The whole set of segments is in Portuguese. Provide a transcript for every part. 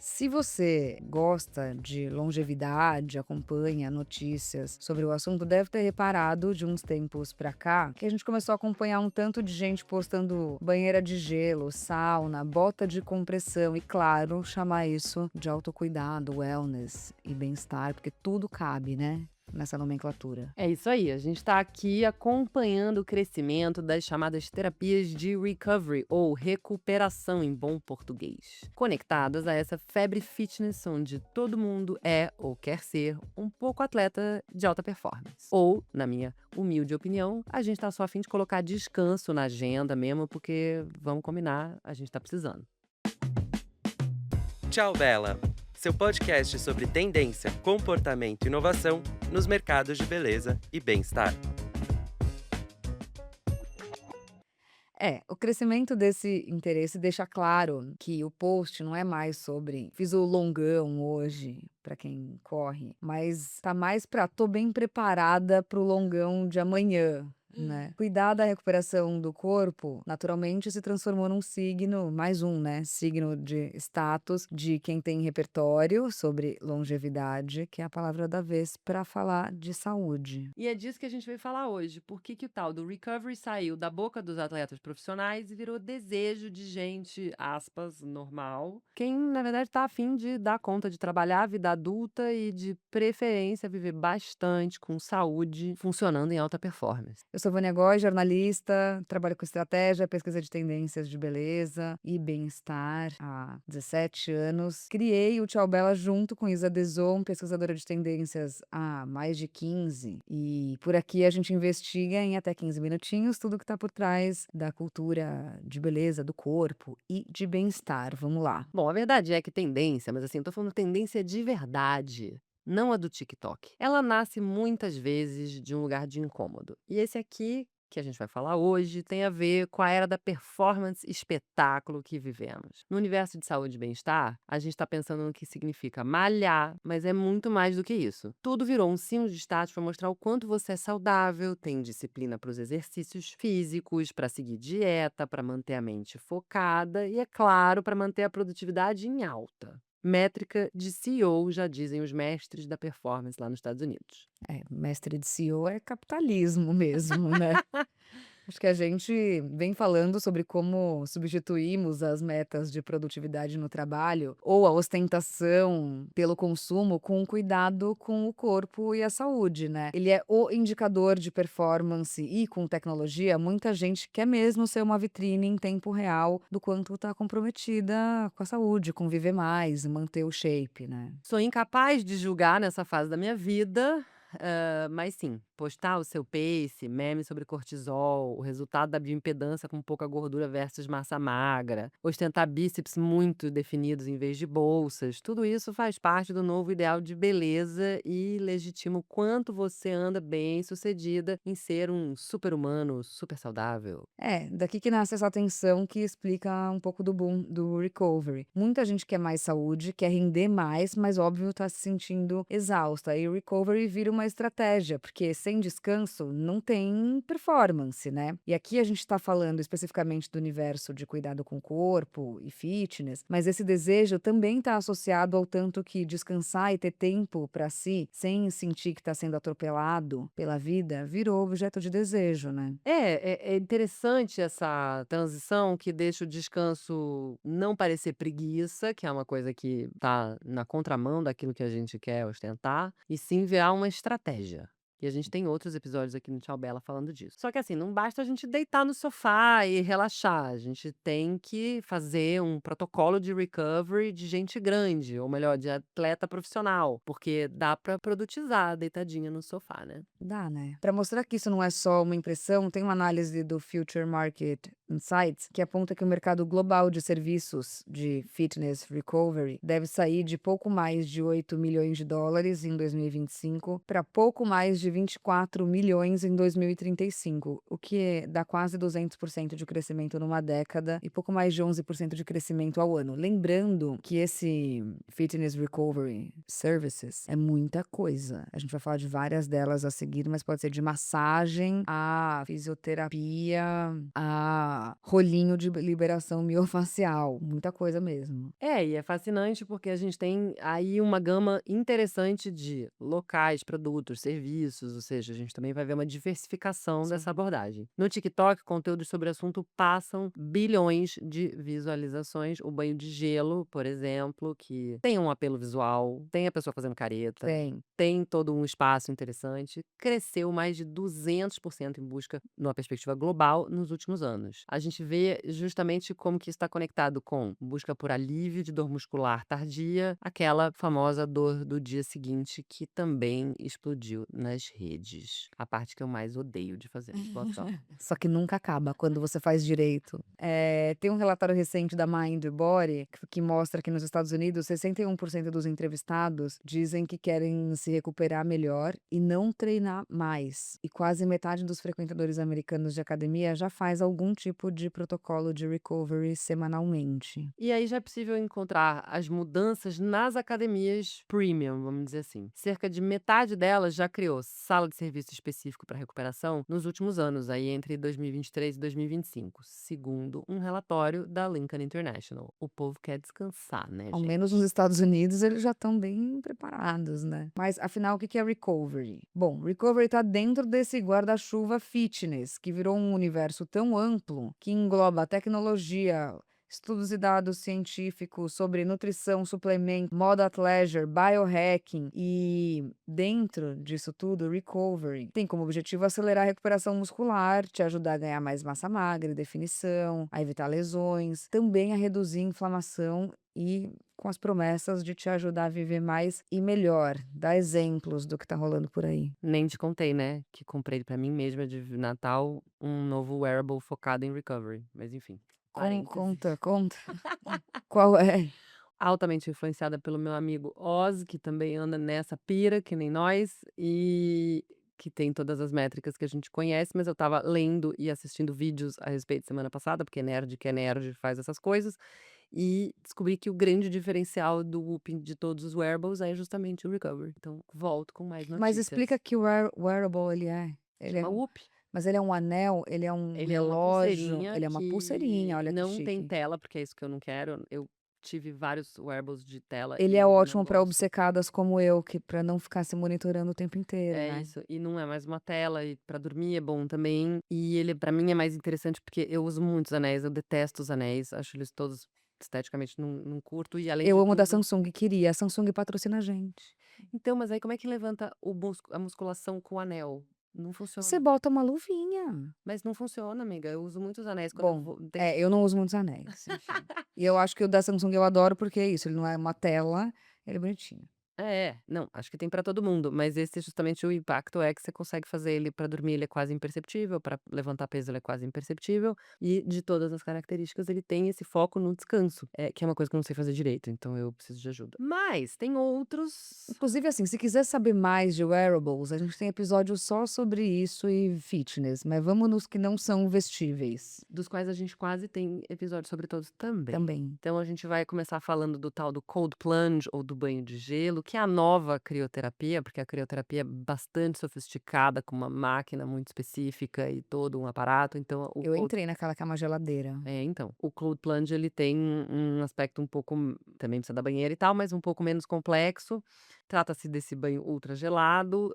Se você gosta de longevidade, acompanha notícias sobre o assunto, deve ter reparado de uns tempos pra cá que a gente começou a acompanhar um tanto de gente postando banheira de gelo, sauna, bota de compressão e, claro, chamar isso de autocuidado, wellness e bem-estar, porque tudo cabe, né, nessa nomenclatura. É isso aí, a gente está aqui acompanhando o crescimento das chamadas terapias de recovery ou recuperação em bom português, conectadas a essa febre fitness onde todo mundo é ou quer ser um pouco atleta de alta performance. Ou, na minha humilde opinião, a gente está só a fim de colocar descanso na agenda mesmo, porque vamos combinar, a gente está precisando. Tchau, Bela! Seu podcast sobre tendência, comportamento e inovação nos mercados de beleza e bem-estar. O crescimento desse interesse deixa claro que o post não é mais sobre fiz o longão hoje, pra quem corre, mas tá mais pra tô bem preparada para o longão de amanhã, né. Cuidar da recuperação do corpo, naturalmente, se transformou num signo, mais um, né, signo de status de quem tem repertório sobre longevidade, que é a palavra da vez pra falar de saúde. E é disso que a gente veio falar hoje. Por que que o tal do recovery saiu da boca dos atletas profissionais e virou desejo de gente, aspas, normal. Quem, na verdade, tá afim de dar conta de trabalhar a vida adulta e, de preferência, viver bastante, com saúde, funcionando em alta performance. Eu sou Vânia Góes, jornalista, trabalho com estratégia, pesquisa de tendências de beleza e bem-estar há 17 anos. Criei o Tchau Bela junto com Isa Deson, pesquisadora de tendências há mais de 15. E por aqui a gente investiga em até 15 minutinhos tudo que está por trás da cultura de beleza, do corpo e de bem-estar. Vamos lá. Bom, a verdade é que tendência, mas assim, eu tô falando tendência de verdade, não a do TikTok. Ela nasce muitas vezes de um lugar de incômodo. E esse aqui, que a gente vai falar hoje, tem a ver com a era da performance espetáculo que vivemos. No universo de saúde e bem-estar, a gente está pensando no que significa malhar, mas é muito mais do que isso. Tudo virou um símbolo de status para mostrar o quanto você é saudável, tem disciplina para os exercícios físicos, para seguir dieta, para manter a mente focada e, é claro, para manter a produtividade em alta. Métrica de CEO, já dizem os mestres da performance lá nos Estados Unidos. Mestre de CEO é capitalismo mesmo, né? Acho que a gente vem falando sobre como substituímos as metas de produtividade no trabalho ou a ostentação pelo consumo com o cuidado com o corpo e a saúde, né? Ele é o indicador de performance e com tecnologia, muita gente quer mesmo ser uma vitrine em tempo real do quanto tá comprometida com a saúde, com viver mais, manter o shape, né? Sou incapaz de julgar nessa fase da minha vida, mas sim, postar o seu pace, meme sobre cortisol, o resultado da bioimpedância com pouca gordura versus massa magra, ostentar bíceps muito definidos em vez de bolsas, tudo isso faz parte do novo ideal de beleza e legitima o quanto você anda bem-sucedida em ser um super-humano, super saudável. Daqui que nasce essa tensão que explica um pouco do boom do recovery. Muita gente quer mais saúde, quer render mais, mas óbvio tá se sentindo exausta. E o recovery vira uma estratégia, porque sem descanso não tem performance, né? E aqui a gente tá falando especificamente do universo de cuidado com o corpo e fitness, mas esse desejo também tá associado ao tanto que descansar e ter tempo para si, sem sentir que tá sendo atropelado pela vida, virou objeto de desejo, né? É interessante essa transição que deixa o descanso não parecer preguiça, que é uma coisa que tá na contramão daquilo que a gente quer ostentar, e sim virar uma estratégia. E a gente tem outros episódios aqui no Tchau Bela falando disso. Só que assim, não basta a gente deitar no sofá e relaxar, a gente tem que fazer um protocolo de recovery de gente grande, ou melhor, de atleta profissional, porque dá pra produtizar deitadinha no sofá, né? Dá, né? Para mostrar que isso não é só uma impressão, tem uma análise do Future Market Insights que aponta que o mercado global de serviços de fitness recovery deve sair de pouco mais de 8 milhões de dólares em 2025 para pouco mais de 24 milhões em 2035, o que dá quase 200% de crescimento numa década e pouco mais de 11% de crescimento ao ano. Lembrando que esse Fitness Recovery Services é muita coisa. A gente vai falar de várias delas a seguir, mas pode ser de massagem a fisioterapia, a rolinho de liberação miofacial, muita coisa mesmo. E é fascinante porque a gente tem aí uma gama interessante de locais, produtos, serviços, ou seja, a gente também vai ver uma diversificação dessa Sim. abordagem. No TikTok, conteúdos sobre o assunto passam bilhões de visualizações. O banho de gelo, por exemplo, que tem um apelo visual, tem a pessoa fazendo careta, tem todo um espaço interessante, cresceu mais de 200% em busca, numa perspectiva global, nos últimos anos. A gente vê justamente como que isso está conectado com busca por alívio de dor muscular tardia, aquela famosa dor do dia seguinte que também explodiu nas redes. A parte que eu mais odeio de fazer musculação. Só que nunca acaba quando você faz direito. Tem um relatório recente da Mind Body que mostra que nos Estados Unidos 61% dos entrevistados dizem que querem se recuperar melhor e não treinar mais. E quase metade dos frequentadores americanos de academia já faz algum tipo de protocolo de recovery semanalmente. E aí já é possível encontrar as mudanças nas academias premium, vamos dizer assim. Cerca de metade delas já criou sala de serviço específico para recuperação nos últimos anos, aí entre 2023 e 2025, segundo um relatório da Lincoln International. O povo quer descansar, né, Ao gente? menos nos Estados Unidos eles já estão bem preparados, né? Mas afinal, o que que é recovery? Bom, recovery está dentro desse guarda-chuva fitness, que virou um universo tão amplo que engloba tecnologia, estudos e dados científicos sobre nutrição, suplemento, moda athleisure, biohacking e dentro disso tudo, recovery tem como objetivo acelerar a recuperação muscular, te ajudar a ganhar mais massa magra e definição, a evitar lesões, também a reduzir inflamação e com as promessas de te ajudar a viver mais e melhor. Dá exemplos do que tá rolando por aí. Nem te contei, né, que comprei pra mim mesma de Natal um novo wearable focado em recovery, mas enfim, parênteses. Conta. Qual é? Altamente influenciada pelo meu amigo Oz, que também anda nessa pira, que nem nós, e que tem todas as métricas que a gente conhece, mas eu estava lendo e assistindo vídeos a respeito semana passada, porque nerd que é nerd faz essas coisas, e descobri que o grande diferencial do Whoop de todos os wearables é justamente o recovery. Então, volto com mais Mas notícias. explica que wearable ele é. Ele é Chama Whoop. mas ele é um anel, ele é um Ele é uma relógio, pulseirinha ele é uma que pulseirinha, olha que não tem chique. tela, porque é isso que eu não quero. Eu tive vários wearables de tela Ele e é não ótimo pra gosto. obcecadas como eu, que pra não ficar se monitorando o tempo inteiro, É né? isso, e não é mais uma tela, e pra dormir é bom também. E ele, pra mim, é mais interessante porque eu uso muitos anéis, eu detesto os anéis, acho eles todos esteticamente não curto, e além Eu de amo da tudo. Samsung, queria. A Samsung patrocina a gente. Então, mas aí como é que levanta a musculação com o anel? Não Você funciona. bota uma luvinha. Mas não funciona, amiga. Eu uso muitos anéis quando eu Bom, vou. eu não uso muitos anéis, enfim. E eu acho que o da Samsung eu adoro porque é isso, ele não é uma tela, ele é bonitinho. Não, acho que tem pra todo mundo, mas esse justamente o impacto é que você consegue fazer ele pra dormir, ele é quase imperceptível, pra levantar peso ele é quase imperceptível, e de todas as características ele tem esse foco no descanso, que é uma coisa que eu não sei fazer direito, então eu preciso de ajuda. Mas tem outros Inclusive, assim, se quiser saber mais de wearables, a gente tem episódio só sobre isso e fitness, mas vamos nos que não são vestíveis dos quais a gente quase tem episódio sobre todos também. também. Então a gente vai começar falando do tal do cold plunge ou do banho de gelo, que é a nova crioterapia, porque a crioterapia é bastante sofisticada, com uma máquina muito específica e todo um aparato. Então Eu entrei naquela que é uma geladeira. então, o cold plunge ele tem um aspecto um pouco, também precisa da banheira e tal, mas um pouco menos complexo. Trata-se desse banho ultra gelado,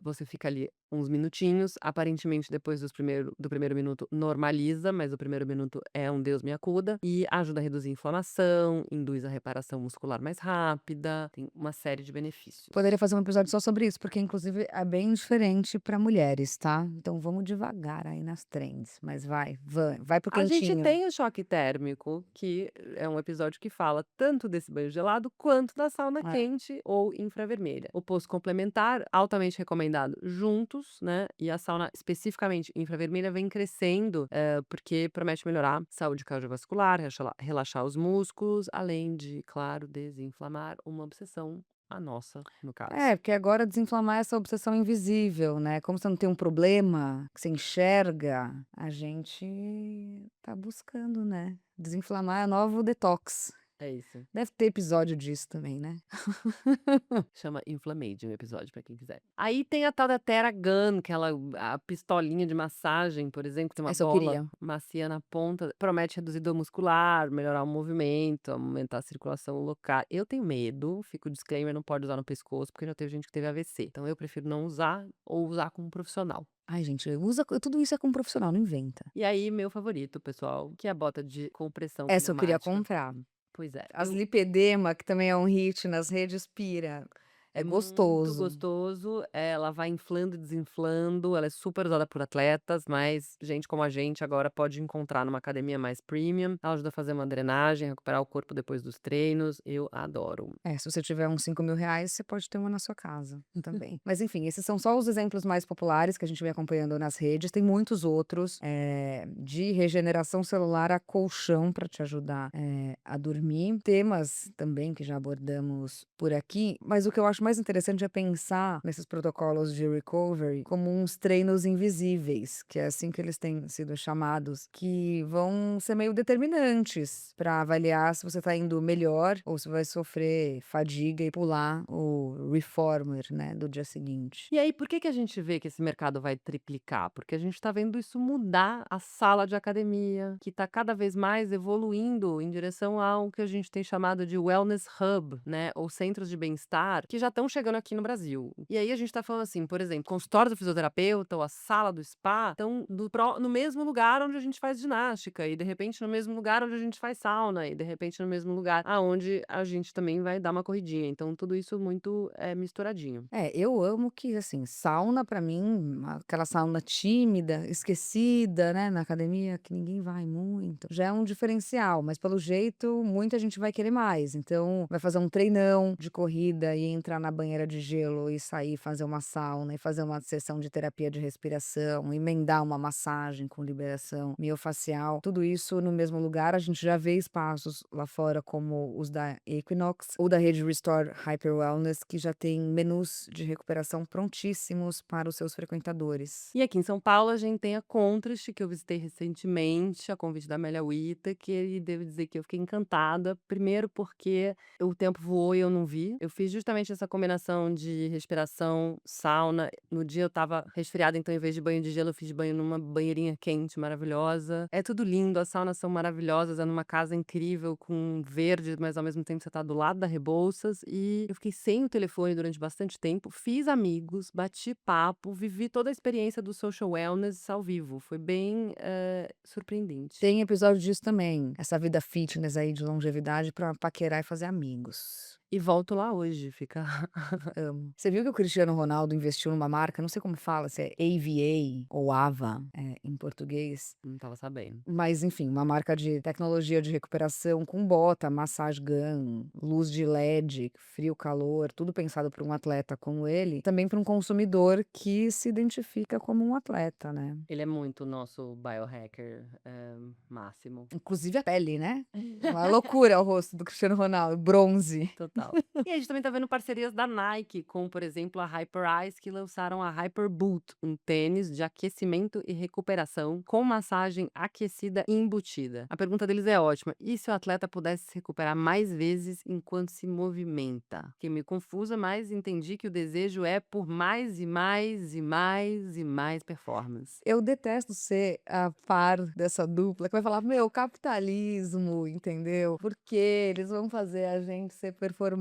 você fica ali uns minutinhos, aparentemente depois do primeiro minuto normaliza, mas o primeiro minuto é um Deus me acuda, e ajuda a reduzir a inflamação, induz a reparação muscular mais rápida, tem uma série de benefícios. Poderia fazer um episódio só sobre isso, porque inclusive é bem diferente para mulheres, tá? Então vamos devagar aí nas trends, mas vai pro A gente cantinho. tem o choque térmico, que é um episódio que fala tanto desse banho gelado quanto da sauna É. quente ou infravermelha. O posto complementar, altamente recomendado juntos, né? E a sauna especificamente infravermelha vem crescendo, porque promete melhorar a saúde cardiovascular, relaxar os músculos, além de, claro, desinflamar uma obsessão a nossa, no caso. É, porque agora desinflamar é essa obsessão invisível, né, como você não tem um problema que você enxerga, a gente tá buscando, né, desinflamar é o novo detox. É isso. Deve ter episódio disso também, né. Chama Inflammade o episódio, pra quem quiser. Aí tem a tal da Theragun, a pistolinha de massagem, por exemplo, que tem uma Essa eu bola queria. macia na ponta, promete reduzir dor muscular, melhorar o movimento, aumentar a circulação local. Eu tenho medo, fica o disclaimer, não pode usar no pescoço, porque já teve gente que teve AVC. Então eu prefiro não usar ou usar com um profissional. Ai gente, usa tudo isso é com um profissional, não inventa. E aí, meu favorito, pessoal, que é a bota de compressão Essa eu queria pneumática. comprar. Pois é, As lipedema, que também é um hit nas redes, pira. É é muito gostoso. gostoso, ela vai inflando e desinflando, ela é super usada por atletas, mas gente como a gente agora pode encontrar numa academia mais premium. Ela ajuda a fazer uma drenagem, recuperar o corpo depois dos treinos. Eu adoro. É, se você tiver uns R$ 5.000, você pode ter uma na sua casa também. Mas enfim, esses são só os exemplos mais populares que a gente vem acompanhando nas redes. Tem muitos outros, de regeneração celular a colchão para te ajudar, a dormir. Temas também que já abordamos por aqui, mas o que eu acho mais interessante é pensar nesses protocolos de recovery como uns treinos invisíveis, que é assim que eles têm sido chamados, que vão ser meio determinantes para avaliar se você está indo melhor ou se vai sofrer fadiga e pular o reformer, né, do dia seguinte. E aí, por que que a gente vê que esse mercado vai triplicar? Porque a gente está vendo isso mudar a sala de academia, que está cada vez mais evoluindo em direção ao que a gente tem chamado de wellness hub, né? Ou centros de bem-estar, que já estão chegando aqui no Brasil. E aí a gente está falando assim, por exemplo, consultório do fisioterapeuta ou a sala do spa estão no mesmo lugar onde a gente faz ginástica, e de repente no mesmo lugar onde a gente faz sauna, e de repente no mesmo lugar aonde a gente também vai dar uma corridinha. Então, tudo isso muito misturadinho. É, eu amo que, assim, sauna pra mim, aquela sauna tímida, esquecida, né, na academia, que ninguém vai muito, já é um diferencial, mas pelo jeito muita gente vai querer mais. Então, vai fazer um treinão de corrida e entrar na banheira de gelo e sair fazer uma sauna e fazer uma sessão de terapia de respiração, emendar uma massagem com liberação miofacial, tudo isso no mesmo lugar. A gente já vê espaços lá fora como os da Equinox ou da rede Restore Hyper Wellness, que já tem menus de recuperação prontíssimos para os seus frequentadores. E aqui em São Paulo a gente tem a Contrast, que eu visitei recentemente, a convite da Amélia Whittaker, e devo dizer que eu fiquei encantada. Primeiro porque o tempo voou e eu não vi. Eu fiz justamente essa combinação de respiração, sauna. No dia eu estava resfriada, então em vez de banho de gelo, eu fiz banho numa banheirinha quente, maravilhosa. É tudo lindo, as saunas são maravilhosas, é numa casa incrível, com verde, mas ao mesmo tempo você tá do lado da Rebouças. E eu fiquei sem o telefone durante bastante tempo, fiz amigos, bati papo, vivi toda a experiência do social wellness ao vivo. Foi bem surpreendente. Tem episódio disso também, essa vida fitness aí de longevidade pra paquerar e fazer amigos. E volto lá hoje, fica. Amo. Você viu que o Cristiano Ronaldo investiu numa marca, não sei como fala, se é AVA ou AVA, em português, Não tava sabendo. mas enfim, uma marca de tecnologia de recuperação com bota, massage gun, luz de LED, frio, calor, tudo pensado para um atleta como ele, também para um consumidor que se identifica como um atleta, né. Ele é muito nosso biohacker máximo. Inclusive a pele, né. Uma loucura o rosto do Cristiano Ronaldo, bronze. Total. E a gente também tá vendo parcerias da Nike, com, por exemplo, a Hyper Ice, que lançaram a Hyper Boot, um tênis de aquecimento e recuperação com massagem aquecida e embutida. A pergunta deles é ótima. E se o atleta pudesse se recuperar mais vezes enquanto se movimenta? Fiquei meio confusa, mas entendi que o desejo é por mais e mais e mais e mais performance. Eu detesto ser a par dessa dupla que vai falar: "Meu, capitalismo", entendeu? Porque eles vão fazer a gente ser performático,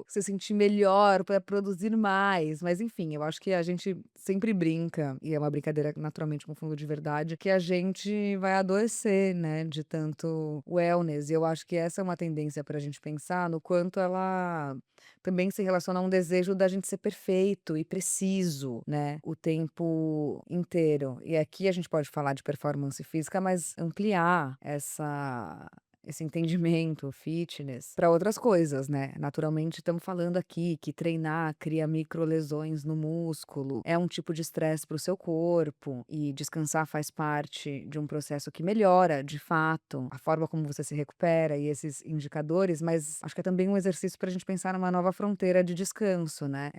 se sentir melhor para produzir mais. Mas enfim, eu acho que a gente sempre brinca, e é uma brincadeira naturalmente com fundo de verdade, que a gente vai adoecer, né, de tanto wellness. E eu acho que essa é uma tendência para a gente pensar no quanto ela também se relaciona a um desejo da gente ser perfeito e preciso, né, o tempo inteiro. E aqui a gente pode falar de performance física, mas ampliar esse entendimento, fitness, para outras coisas, né. Naturalmente, estamos falando aqui que treinar cria microlesões no músculo, é um tipo de estresse para o seu corpo, e descansar faz parte de um processo que melhora, de fato, a forma como você se recupera e esses indicadores, mas acho que é também um exercício para a gente pensar numa nova fronteira de descanso, né.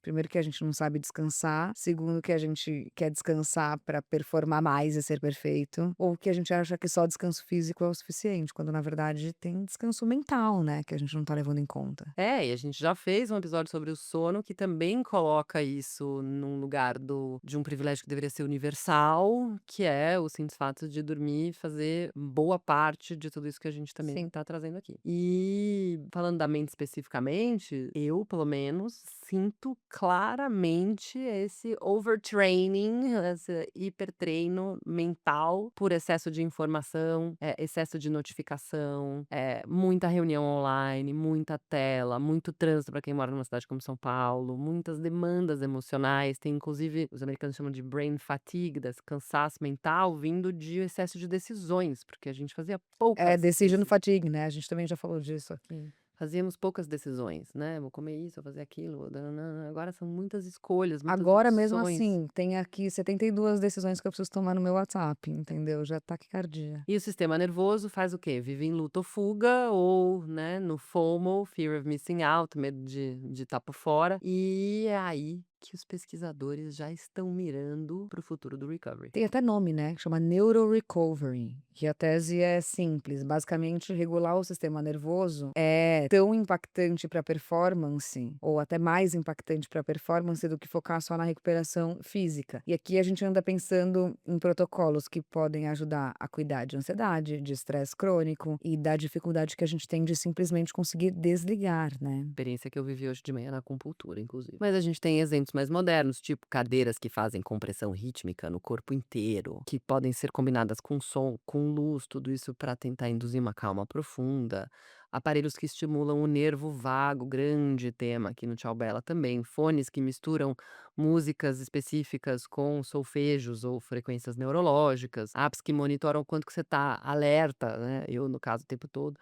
Primeiro que a gente não sabe descansar, segundo que a gente quer descansar para performar mais e ser perfeito, ou que a gente acha que só descanso físico é o suficiente, quando na verdade tem descanso mental, né, que a gente não tá levando em conta. É, e a gente já fez um episódio sobre o sono que também coloca isso num lugar de um privilégio que deveria ser universal, que é o simples fato de dormir fazer boa parte de tudo isso que a gente também Sim. está trazendo aqui. E falando da mente especificamente, eu, pelo menos, sinto claramente esse overtraining, esse hipertreino mental por excesso de informação, excesso de notificação, muita reunião online, muita tela, muito trânsito para quem mora numa cidade como São Paulo, muitas demandas emocionais. Tem inclusive, os americanos chamam de brain fatigue, desse cansaço mental vindo de excesso de decisões, porque a gente fazia É poucas decision fatigue, né, a gente também já falou disso aqui. fazíamos poucas decisões, né, vou comer isso, vou fazer aquilo, nã agora são muitas escolhas, muitas Agora mesmo opções. assim, tem aqui 72 decisões que eu preciso tomar no meu WhatsApp, entendeu, já taquicardia. E o sistema nervoso faz o quê? Vive em luta ou fuga ou, né, no FOMO, Fear of Missing Out, medo de estar por fora. E é aí que os pesquisadores já estão mirando para o futuro do recovery. Tem até nome, né, que chama neurorecovery, que a tese é simples, basicamente regular o sistema nervoso é tão impactante para a performance, ou até mais impactante para a performance do que focar só na recuperação física. E aqui a gente anda pensando em protocolos que podem ajudar a cuidar de ansiedade, de estresse crônico e da dificuldade que a gente tem de simplesmente conseguir desligar, né. Experiência que eu vivi hoje de manhã na acupuntura, inclusive. Mas a gente tem exemplos mais modernos, tipo cadeiras que fazem compressão rítmica no corpo inteiro, que podem ser combinadas com som, com luz, tudo isso para tentar induzir uma calma profunda. Aparelhos que estimulam o nervo vago, grande tema aqui no Tchau Bela também. Fones que misturam músicas específicas com solfejos ou frequências neurológicas. Apps que monitoram o quanto que você está alerta, né? Eu, no caso, o tempo todo.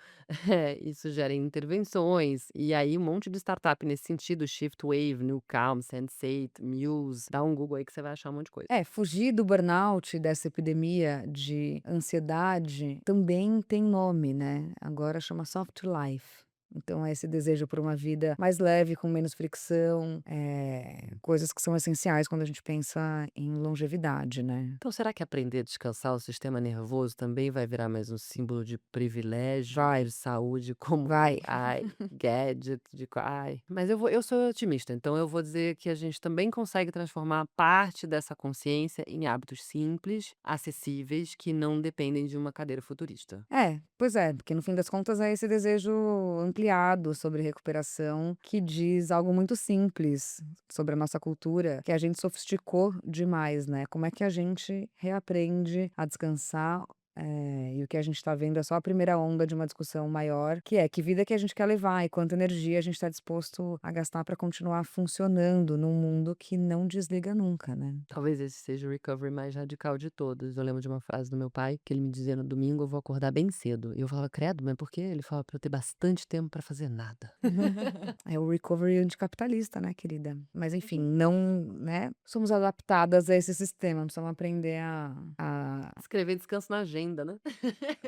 E sugerem intervenções. E aí, um monte de startup nesse sentido, Shiftwave, New Calm, Sensate, Muse. Dá um Google aí que você vai achar um monte de coisa. Fugir do burnout, dessa epidemia de ansiedade, também tem nome, né, agora chama soft life. Então é esse desejo por uma vida mais leve, com menos fricção, coisas que são essenciais quando a gente pensa em longevidade, né. Então, será que aprender a descansar o sistema nervoso também vai virar mais um símbolo de privilégio, Vai. de saúde, como Vai. ai, gadget, ai. Mas eu sou otimista, então eu vou dizer que a gente também consegue transformar parte dessa consciência em hábitos simples, acessíveis, que não dependem de uma cadeira futurista. Pois é, porque no fim das contas é esse desejo ampliado sobre recuperação que diz algo muito simples sobre a nossa cultura, que a gente sofisticou demais, né. Como é que a gente reaprende a descansar, e o que a gente tá vendo é só a primeira onda de uma discussão maior, que é que vida que a gente quer levar e quanta energia a gente tá disposto a gastar para continuar funcionando num mundo que não desliga nunca, né. Talvez esse seja o recovery mais radical de todos. Eu lembro de uma frase do meu pai, que ele me dizia: "No domingo eu vou acordar bem cedo". E eu falava: "Credo, mas por quê?" Ele falava: "Pra eu ter bastante tempo pra fazer nada". É o recovery anticapitalista, né, querida. Mas enfim, não, né, somos adaptadas a esse sistema, precisamos aprender a Escrever descanso na agenda, né?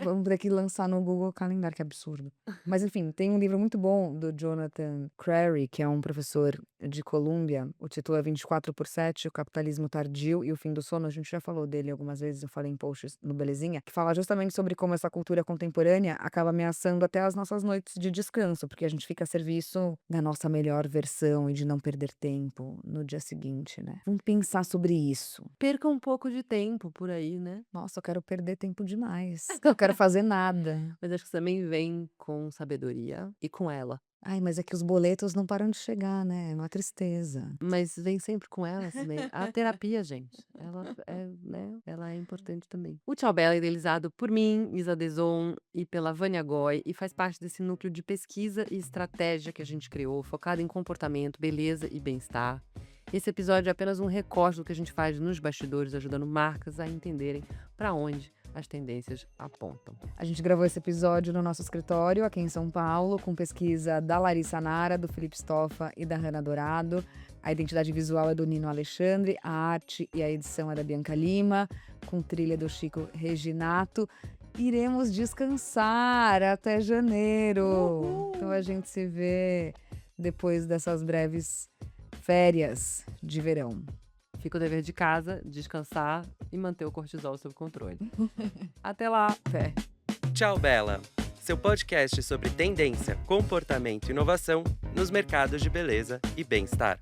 vamos ter que lançar no Google Calendar, que absurdo. Mas enfim, tem um livro muito bom do Jonathan Crary, que é um professor de Colômbia, o título é 24/7, o capitalismo tardio e o fim do sono, a gente já falou dele algumas vezes, eu falei em posts no Belezinha, que fala justamente sobre como essa cultura contemporânea acaba ameaçando até as nossas noites de descanso, porque a gente fica a serviço da nossa melhor versão e de não perder tempo no dia seguinte, né. Vamos pensar sobre isso. Perca um pouco de tempo por aí, né? Nossa, eu quero perder tempo demais. Eu quero fazer nada. Mas acho que isso também vem com sabedoria e com ela. Ai, mas é que os boletos não param de chegar, né, é uma tristeza. Mas vem sempre com ela também. A terapia, gente, ela é, né, ela é importante também. O Tchau Bela é idealizado por mim, Isa Deson, e pela Vânia Goy, e faz parte desse núcleo de pesquisa e estratégia que a gente criou, focado em comportamento, beleza e bem-estar. Esse episódio é apenas um recorte do que a gente faz nos bastidores, ajudando marcas a entenderem para onde as tendências apontam. A gente gravou esse episódio no nosso escritório aqui em São Paulo, com pesquisa da Larissa Nara, do Felipe Stoffa e da Hanna Dourado. A identidade visual é do Nino Alexandre, a arte e a edição é da Bianca Lima, com trilha do Chico Reginato. Iremos descansar até janeiro. Uhul! Então a gente se vê depois dessas breves férias de verão. Fica o dever de casa, descansar e manter o cortisol sob controle. Até lá! Até. Tchau, Bela! Seu podcast sobre tendência, comportamento e inovação nos mercados de beleza e bem-estar.